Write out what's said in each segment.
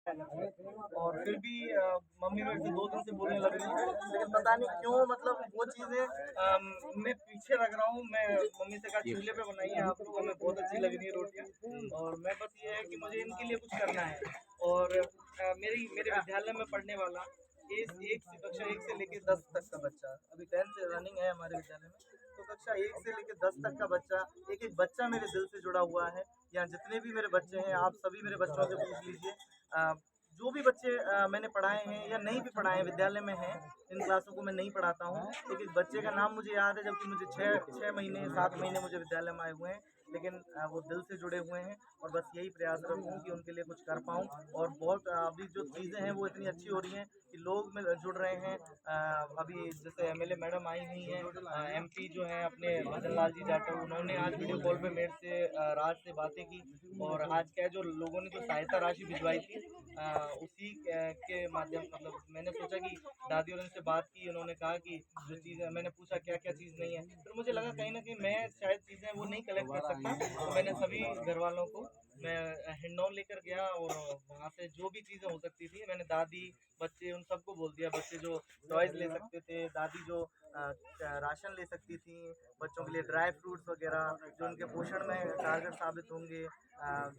और फिर भी मम्मी मेरे से 2 दिन से बोलने लग रही है, लेकिन पता नहीं क्यों मतलब वो चीज़ें मैं पीछे रख रहा हूँ। मैं मम्मी से कहा चूल्हे पे बनाइए आप लोग, हमें बहुत अच्छी लग रही है रोटियाँ। और मैं बस ये है कि मुझे इनके लिए कुछ करना है। और मेरे विद्यालय में पढ़ने वाला कक्षा 1 से लेके 10 तक का बच्चा, अभी 10th रनिंग है हमारे विद्यालय में, तो कक्षा 1 से लेके 10 तक का बच्चा, एक-एक बच्चा मेरे दिल से जुड़ा हुआ है। यहाँ जितने भी मेरे बच्चे हैं, आप सभी मेरे बच्चों से पूछ लीजिए। जो भी बच्चे मैंने पढ़ाए हैं या नहीं भी पढ़ाए हैं, विद्यालय में हैं, इन क्लासों को मैं नहीं पढ़ाता हूँ। एक-एक बच्चे का नाम मुझे याद है, जबकि मुझे 6 महीने 7 महीने मुझे विद्यालय में आए हुए हैं, लेकिन वो दिल से जुड़े हुए हैं। और बस यही प्रयासरत हूँ कि उनके लिए कुछ कर पाऊँ। और बहुत अभी जो चीज़ें हैं वो इतनी अच्छी हो रही हैं कि लोग जुड़ रहे हैं। अभी जैसे एमएलए मैडम आई हुई हैं, एमपी जो हैं अपने भजन लाल जी जाटव, उन्होंने आज वीडियो कॉल पे मेरे से राज से बातें की। और आज क्या है, जो लोगों ने जो सहायता राशि भिजवाई थी, उसी के माध्यम मतलब मैंने सोचा कि दादी और उनसे बात की, उन्होंने कहा कि जो चीज़ मैंने पूछा क्या क्या चीज़ नहीं है, फिर मुझे लगा कहीं ना कहीं मैं शायद चीज़ें वो नहीं कलेक्ट कर सकता। तो मैंने सभी घर वालों को मैं हिंडौन लेकर गया, और वहाँ से जो भी चीज़ें हो सकती थी मैंने दादी बच्चे उन सबको बोल दिया। बच्चे जो टॉयज़ ले सकते थे, दादी जो राशन ले सकती थी, बच्चों के लिए ड्राई फ्रूट्स वगैरह जो उनके पोषण में कारगर साबित होंगे,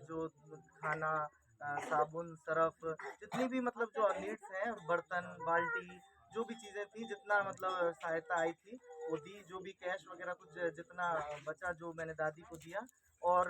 जो खाना, साबुन, सर्फ, जितनी भी मतलब जो नीड्स हैं, बर्तन, बाल्टी, जो भी चीज़ें थी, जितना मतलब सहायता आई थी वो दी। जो भी कैश वगैरह कुछ जितना बचा, जो मैंने दादी को दिया। और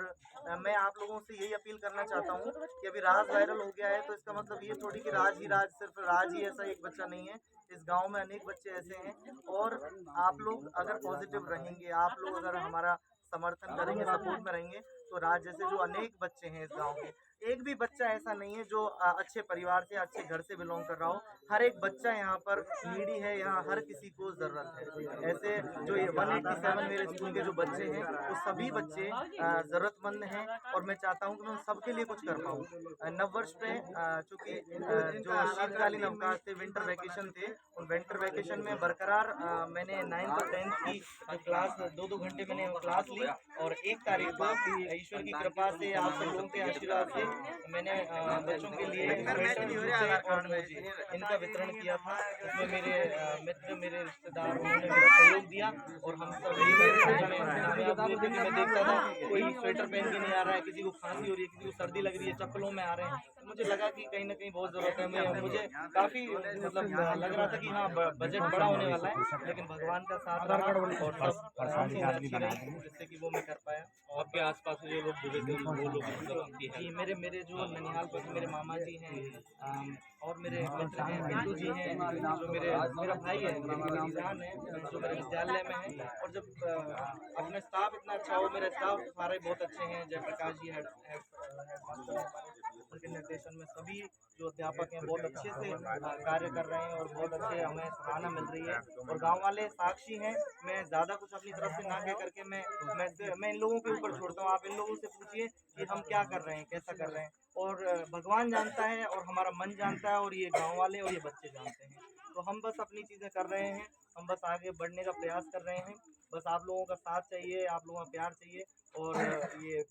मैं आप लोगों से यही अपील करना चाहता हूँ कि अभी राज वायरल हो गया है, तो इसका मतलब ये थोड़ी कि राज सिर्फ राज ही ऐसा एक बच्चा नहीं है। इस गांव में अनेक बच्चे ऐसे हैं। और आप लोग अगर पॉजिटिव रहेंगे, आप लोग अगर हमारा समर्थन करेंगे, सपोर्ट में रहेंगे, तो राज जैसे जो अनेक बच्चे हैं इस गांव के, एक भी बच्चा ऐसा नहीं है जो अच्छे परिवार से, अच्छे घर से बिलोंग कर रहा हो। हर एक बच्चा यहाँ पर नीडी है, यहाँ हर किसी को ज़रूरत है। ऐसे जो ये 187 मेरे स्कूल के जो बच्चे हैं, वो सभी बच्चे ज़रूरतमंद हैं। और मैं चाहता हूँ कि मैं उन सबके लिए कुछ कर पाऊँ। नववर्ष पे चूँकि जो शीतकालीन अवकाश थे, विंटर वैकेशन थे, उन विंटर वैकेशन में बरकरार मैंने 9th और 10th की जो क्लास 2-2 घंटे मैंने क्लास ली। और 1 तारीख को ईश्वर की कृपा से, आप सब लोगों के आशीर्वाद से, मैंने बच्चों के लिए स्वेटर, जूते और मोजे इनका वितरण किया था। इसमें मेरे मित्र, मेरे रिश्तेदार, उन्होंने मेरा सहयोग दिया। और हम सब मैं देखता था कोई स्वेटर पहन के नहीं आ रहा है, किसी को खांसी हो रही है, किसी को सर्दी लग रही है, चप्पलों में आ रहे हैं। तो मुझे लगा कि कहीं ना कहीं बहुत ज़रूरत है। मुझे काफ़ी मतलब लग रहा था कि हाँ बजट बड़ा होने वाला है, लेकिन भगवान का साथ रहा और सब चीज़ें अच्छी रही, जिससे कि वो मैं कर पाया। आपके आसपास जो लोग जुड़े थे वो लोग मतलब आपकी जी, हेल्प मेरे जो ननिहाल पर मेरे मामा जी हैं, और मेरे मित्र हैं, बिट्टू जी हैं, जो मेरा भाई है, मेरी जान है, जो मेरे विद्यालय में है। और जब अपना स्टाफ इतना अच्छा हो, मेरे स्टाफ सारे बहुत अच्छे हैं। जयप्रकाश जी हेडमास्टर हैं हमारे, उनके निर्देशन में सभी जो अध्यापक हैं बहुत अच्छे से कार्य कर रहे हैं, और बहुत अच्छे हमें सराहना मिल रही है। और गांव वाले साक्षी हैं। मैं ज़्यादा कुछ अपनी तरफ से ना कह करके मैं इन लोगों के ऊपर छोड़ता हूँ। आप इन लोगों से पूछिए कि हम क्या कर रहे हैं, कैसा कर रहे हैं। और भगवान जानता है, और हमारा मन जानता है, और ये गांव वाले और ये बच्चे जानते हैं। तो हम बस अपनी चीज़ें कर रहे हैं, हम बस आगे बढ़ने का प्रयास कर रहे हैं। बस आप लोगों का साथ चाहिए, आप लोगों का प्यार चाहिए। और ये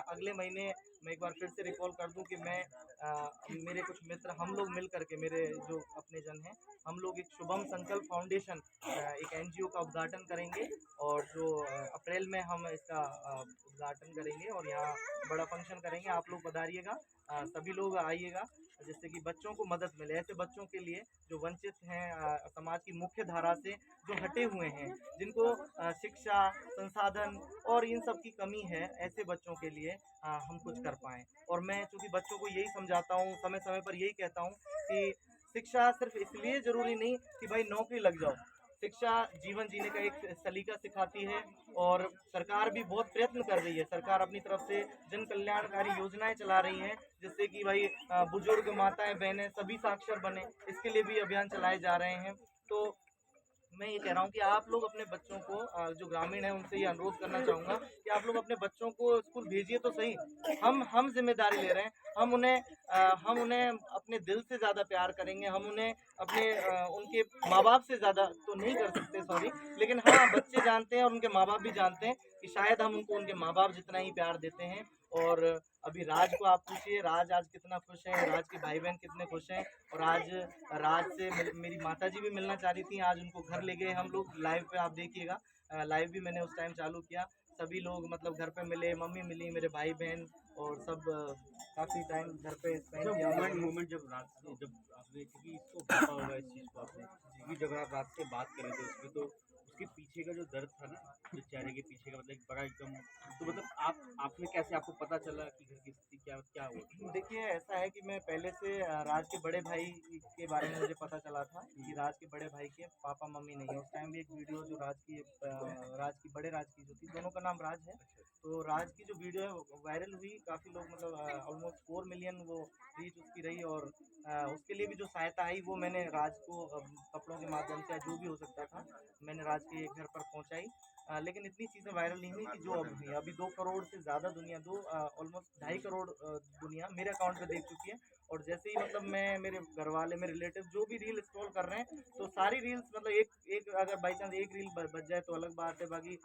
अगले महीने मैं एक बार फिर से रिकॉल कर दूं कि मेरे कुछ मित्र, हम लोग मिल करके, मेरे जो अपने जन हैं, हम लोग एक शुभम संकल्प फाउंडेशन, एक एनजीओ का उद्घाटन करेंगे। और जो अप्रैल में हम इसका उद्घाटन करेंगे, और यहाँ बड़ा फंक्शन करेंगे। आप लोग पधारिएगा, सभी लोग आइएगा, जिससे कि बच्चों को मदद मिले। ऐसे बच्चों के लिए जो वंचित हैं, समाज की मुख्य धारा से जो हटे हुए हैं, जिनको शिक्षा, संसाधन और इन सब की कमी है, ऐसे बच्चों के लिए हम कुछ कर पाएँ। और मैं चूँकि बच्चों को यही समझाता हूँ, समय समय पर यही कहता हूँ कि शिक्षा सिर्फ इसलिए ज़रूरी नहीं कि भाई नौकरी लग जाओ। शिक्षा जीवन जीने का एक सलीका सिखाती है। और सरकार भी बहुत प्रयत्न कर रही है। सरकार अपनी तरफ से जन कल्याणकारी योजनाएं चला रही हैं, जिससे कि भाई बुजुर्ग, माताएं, बहनें सभी साक्षर बने, इसके लिए भी अभियान चलाए जा रहे हैं। तो मैं ये कह रहा हूँ कि आप लोग अपने बच्चों को, जो ग्रामीण हैं, उनसे ये अनुरोध करना चाहूँगा कि आप लोग अपने बच्चों को स्कूल भेजिए तो सही। हम जिम्मेदारी ले रहे हैं। हम उन्हें अपने दिल से ज़्यादा प्यार करेंगे। हम उन्हें उनके माँ बाप से ज़्यादा तो नहीं कर सकते, सॉरी, लेकिन हाँ, बच्चे जानते हैं और उनके माँ बाप भी जानते हैं कि शायद हम उनको उनके माँ बाप जितना ही प्यार देते हैं। और अभी राज को आप पूछिए, राज आज कितना खुश है, राज के भाई बहन कितने खुश हैं। और आज राज से मेरी माता जी भी मिलना चाह रही थी, आज उनको घर ले गए हम लोग। लाइव पे आप देखिएगा, लाइव भी मैंने उस टाइम चालू किया, सभी लोग मतलब घर पे मिले, मम्मी मिली, मेरे भाई बहन और सब काफ़ी टाइम घर पे स्पेंड किया। मोमेंट जब रात से जब आपने, क्योंकि इसको पता होगा इस चीज़ को आपने, क्योंकि जब आप रात से बात करें तो उसमें तो उसके पीछे का जो दर्द था ना, जो चेहरे के पीछे का मतलब एक बड़ा एकदम, तो मतलब आपने कैसे, आपको पता चला कि घर की स्थिति क्या क्या हुआ? देखिए, ऐसा है कि मैं पहले से राज के बड़े भाई के बारे में मुझे पता चला था कि राज के बड़े भाई के पापा मम्मी नहीं है। उस टाइम भी एक वीडियो जो राज की बड़े राज की जो थी, दोनों का नाम राज है, तो राज की जो वीडियो है वायरल हुई, काफ़ी लोग मतलब ऑलमोस्ट 4 मिलियन वो रीच उसकी रही। और उसके लिए भी जो सहायता आई वो मैंने राज को कपड़ों के माध्यम से या जो भी हो सकता था, मैंने राज के घर पर पहुंचाई। लेकिन इतनी चीज़ें वायरल नहीं हुई कि जो अब हुई। अभी 2 करोड़ से ज़्यादा दुनिया, दो ऑलमोस्ट 2.5 करोड़ दुनिया मेरे अकाउंट पे देख चुकी है। और जैसे ही मतलब मैं, मेरे घर वाले, मेरे रिलेटिव जो भी रील स्क्रॉल कर रहे हैं, तो सारी रील्स मतलब एक अगर बाई चांस एक रील बच जाए तो अलग बात है, बाकी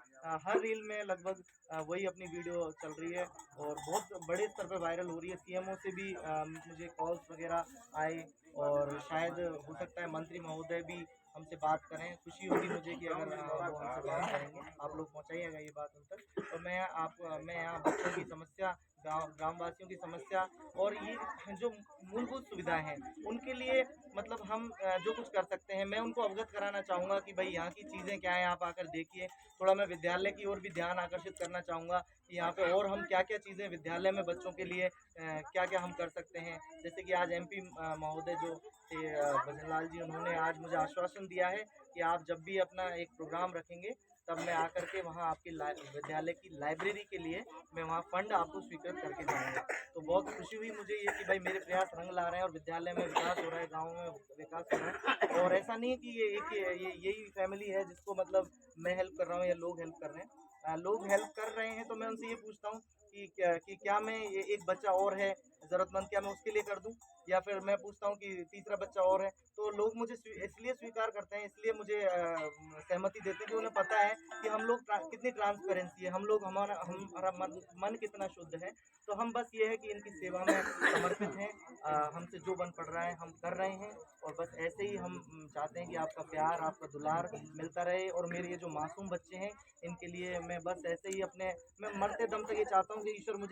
हर रील में लगभग वही अपनी वीडियो चल रही है और बहुत बड़े स्तर पर वायरल हो रही है। सीएमओ से भी मुझे कॉल्स वगैरह आए और शायद हो सकता है मंत्री महोदय भी हमसे बात करें। खुशी होगी मुझे कि अगर वो हमसे बात करेंगे, आप लोग पहुंचाइएगा ये बात उन तक। और मैं यहाँ बच्चों की समस्या, ग्रामवासियों की समस्या और ये जो मूलभूत सुविधाएं हैं उनके लिए मतलब हम जो कुछ कर सकते हैं, मैं उनको अवगत कराना चाहूँगा कि भाई यहाँ की चीज़ें क्या हैं, आप आकर देखिए। थोड़ा मैं विद्यालय की ओर भी ध्यान आकर्षित करना चाहूँगा कि यहाँ पे और हम क्या क्या चीज़ें विद्यालय में बच्चों के लिए क्या क्या हम कर सकते हैं। जैसे कि आज एमपी महोदय जो थे भजन लाल जी, उन्होंने आज मुझे आश्वासन दिया है कि आप जब भी अपना एक प्रोग्राम रखेंगे तब मैं आकर के वहाँ आपके विद्यालय की लाइब्रेरी के लिए मैं वहाँ फंड आपको स्वीकृत करके जाऊँगा। तो बहुत खुशी हुई मुझे ये कि भाई मेरे प्रयास रंग ला रहे हैं और विद्यालय में विकास हो रहा है, गाँव में विकास हो रहा है। और ऐसा नहीं है कि ये यही फैमिली है जिसको मतलब मैं हेल्प कर रहा हूँ या लोग हेल्प कर रहे हैं। लोग हेल्प कर रहे हैं तो मैं उनसे ये पूछता हूँ कि क्या मैं एक बच्चा और है ज़रूरतमंद, क्या मैं उसके लिए कर दूँ? या फिर मैं पूछता हूँ कि तीसरा बच्चा और है, तो लोग मुझे इसलिए स्वीकार करते हैं, इसलिए मुझे सहमति देते हैं कि उन्हें पता है कि हम लोग कितनी ट्रांसपेरेंसी है, हम लोग हमारा मन कितना शुद्ध है। तो हम बस ये है कि इनकी सेवा में समर्पित हैं। हमसे जो बन पड़ रहा है हम कर रहे हैं और बस ऐसे ही हम चाहते हैं कि आपका प्यार, आपका दुलार मिलता रहे। और मेरे ये जो मासूम बच्चे हैं, इनके लिए मैं बस ऐसे ही मैं मरते दम तक ये चाहता हूँ कि ईश्वर मुझे